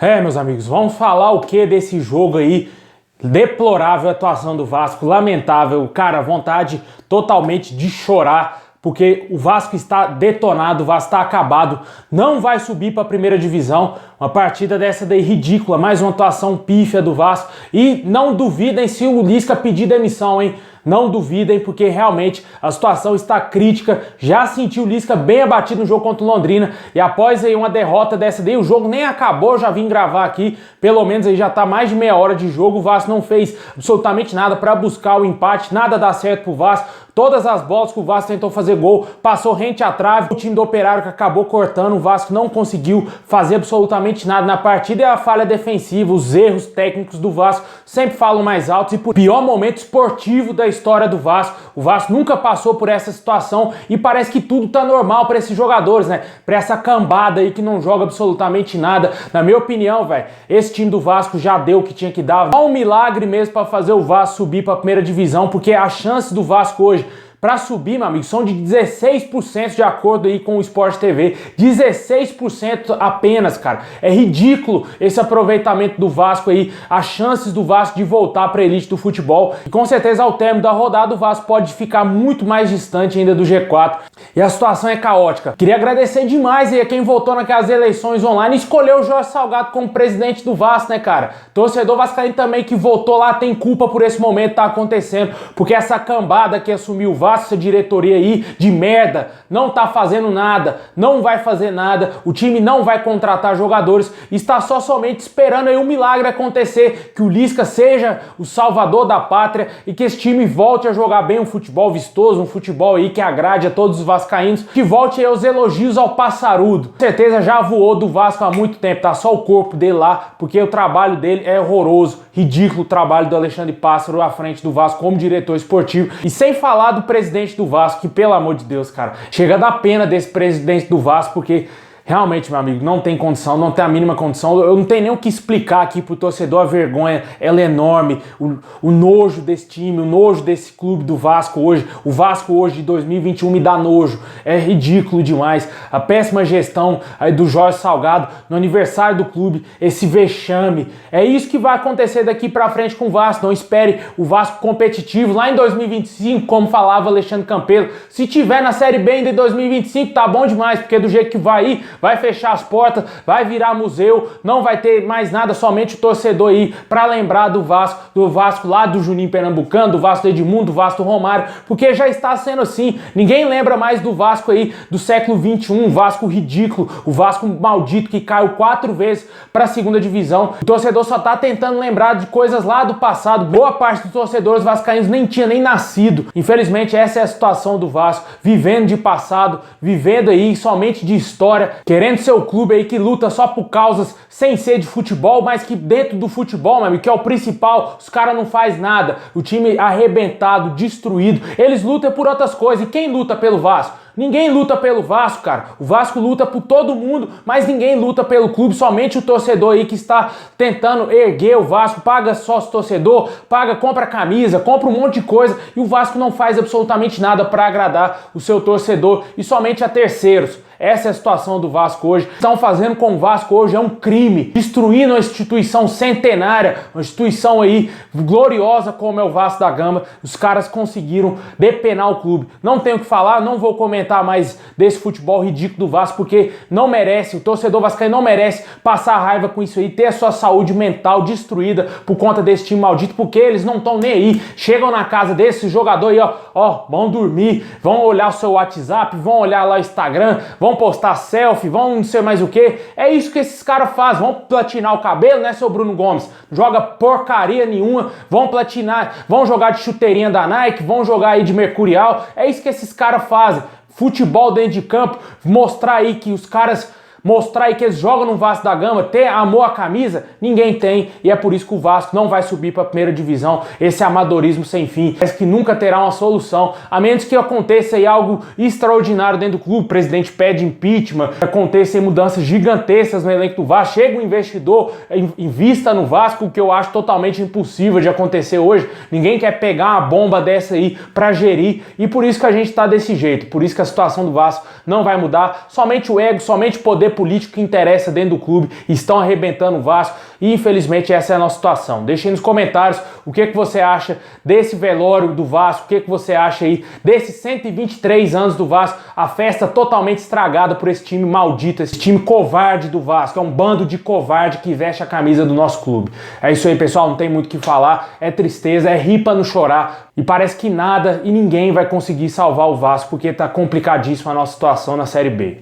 Meus amigos, vamos falar o que desse jogo aí? Deplorável a atuação do Vasco, lamentável, cara, vontade totalmente de chorar, porque o Vasco está detonado, o Vasco está acabado, não vai subir para a primeira divisão. Uma partida dessa daí ridícula, mais uma atuação pífia do Vasco. E não duvidem se o Lisca pedir demissão, hein? Não duvidem, porque realmente a situação está crítica. Já senti o Lisca bem abatido no jogo contra o Londrina. E após aí uma derrota dessa daí, o jogo nem acabou, já vim gravar aqui. Pelo menos aí já tá mais de meia hora de jogo. O Vasco não fez absolutamente nada para buscar o empate. Nada dá certo pro Vasco. Todas as bolas que o Vasco tentou fazer gol, passou rente à trave. O time do Operário que acabou cortando, o Vasco não conseguiu fazer absolutamente nada na partida. E a falha defensiva, os erros técnicos do Vasco sempre falam mais altos. E por pior momento esportivo da história do Vasco. O Vasco nunca passou por essa situação e parece que tudo tá normal para esses jogadores, né? Para essa cambada aí que não joga absolutamente nada. Na minha opinião, velho, esse time do Vasco já deu o que tinha que dar. Só um milagre mesmo para fazer o Vasco subir para a primeira divisão, porque a chance do Vasco hoje para subir, meu amigo, são de 16% de acordo aí com o Sport TV. 16% apenas, cara. É ridículo esse aproveitamento do Vasco aí, as chances do Vasco de voltar para a elite do futebol. E com certeza ao término da rodada o Vasco pode ficar muito mais distante ainda do G4. E a situação é caótica. Queria agradecer demais aí a quem votou naquelas eleições online e escolheu o Jorge Salgado como presidente do Vasco, né, cara? Torcedor vascaíno também que votou lá tem culpa por esse momento que tá acontecendo, porque essa cambada que assumiu o Vasco, essa diretoria aí de merda, não tá fazendo nada, não vai fazer nada, o time não vai contratar jogadores, está somente esperando aí um milagre acontecer, que o Lisca seja o salvador da pátria e que esse time volte a jogar bem um futebol vistoso, um futebol aí que agrade a todos os vascaínos, que volte aí os elogios ao passarudo. Com certeza já voou do Vasco há muito tempo, tá só o corpo dele lá, porque o trabalho dele é horroroso, ridículo o trabalho do Alexandre Pássaro à frente do Vasco como diretor esportivo, e sem falar do presidente do Vasco, que pelo amor de Deus, cara, chega a dar pena desse presidente do Vasco, porque realmente, meu amigo, não tem condição, não tem a mínima condição. Eu não tenho nem o que explicar aqui pro torcedor, a vergonha, ela é enorme, o nojo desse time, o nojo desse clube do Vasco hoje. O Vasco hoje de 2021 me dá nojo, é ridículo demais. A péssima gestão aí do Jorge Salgado no aniversário do clube, esse vexame. É isso que vai acontecer daqui pra frente com o Vasco. Não espere o Vasco competitivo lá em 2025, como falava Alexandre Campelo. Se tiver na Série B ainda em 2025, tá bom demais, porque do jeito que vai ir, vai fechar as portas, vai virar museu, não vai ter mais nada, somente o torcedor aí para lembrar do Vasco lá do Juninho Pernambucano, do Vasco do Edmundo, do Vasco do Romário, porque já está sendo assim. Ninguém lembra mais do Vasco aí do século XXI, Vasco ridículo, o Vasco maldito que caiu 4 vezes para a segunda divisão. O torcedor só tá tentando lembrar de coisas lá do passado. Boa parte dos torcedores vascaínos nem tinha nem nascido. Infelizmente essa é a situação do Vasco, vivendo de passado, vivendo aí somente de história, querendo ser o clube aí que luta só por causas sem ser de futebol, mas que dentro do futebol, meu amigo, que é o principal, os caras não faz nada. O time arrebentado, destruído, eles lutam por outras coisas. E quem luta pelo Vasco? Ninguém luta pelo Vasco, cara. O Vasco luta por todo mundo, mas ninguém luta pelo clube, somente o torcedor aí que está tentando erguer o Vasco, paga sócio torcedor, compra camisa, compra um monte de coisa, e o Vasco não faz absolutamente nada para agradar o seu torcedor e somente a terceiros. Essa é a situação do Vasco hoje. Estão fazendo com o Vasco hoje é um crime, destruindo uma instituição centenária, uma instituição aí gloriosa como é o Vasco da Gama. Os caras conseguiram depenar o clube. Não tenho o que falar, não vou comentar mais desse futebol ridículo do Vasco, porque não merece, o torcedor vascaíno não merece passar raiva com isso aí, ter a sua saúde mental destruída por conta desse time maldito, porque eles não estão nem aí. Chegam na casa desse jogador aí, vão dormir, vão olhar o seu WhatsApp, vão olhar lá o Instagram, vão postar selfie, vão não sei mais o que. É isso que esses caras fazem. Vão platinar o cabelo, né, seu Bruno Gomes? Joga porcaria nenhuma. Vão platinar, vão jogar de chuteirinha da Nike, vão jogar aí de Mercurial. É isso que esses caras fazem. Futebol dentro de campo, mostrar aí que os caras... Mostrar aí que eles jogam no Vasco da Gama, ter amor à camisa, ninguém tem. E é por isso que o Vasco não vai subir para a primeira divisão. Esse amadorismo sem fim, parece que nunca terá uma solução, a menos que aconteça aí algo extraordinário dentro do clube. O presidente pede impeachment, aconteçam mudanças gigantescas no elenco do Vasco, chega um investidor, invista no Vasco, o que eu acho totalmente impossível de acontecer hoje. Ninguém quer pegar uma bomba dessa aí para gerir, e por isso que a gente está desse jeito. Por isso que a situação do Vasco não vai mudar. Somente o ego, somente o poder político que interessa dentro do clube, estão arrebentando o Vasco e infelizmente essa é a nossa situação. Deixe aí nos comentários o que você acha desse velório do Vasco, o que você acha aí desses 123 anos do Vasco, a festa totalmente estragada por esse time maldito, esse time covarde do Vasco, é um bando de covarde que veste a camisa do nosso clube. É isso aí, pessoal, não tem muito o que falar, é tristeza, é rir pra não chorar e parece que nada e ninguém vai conseguir salvar o Vasco porque tá complicadíssima a nossa situação na Série B.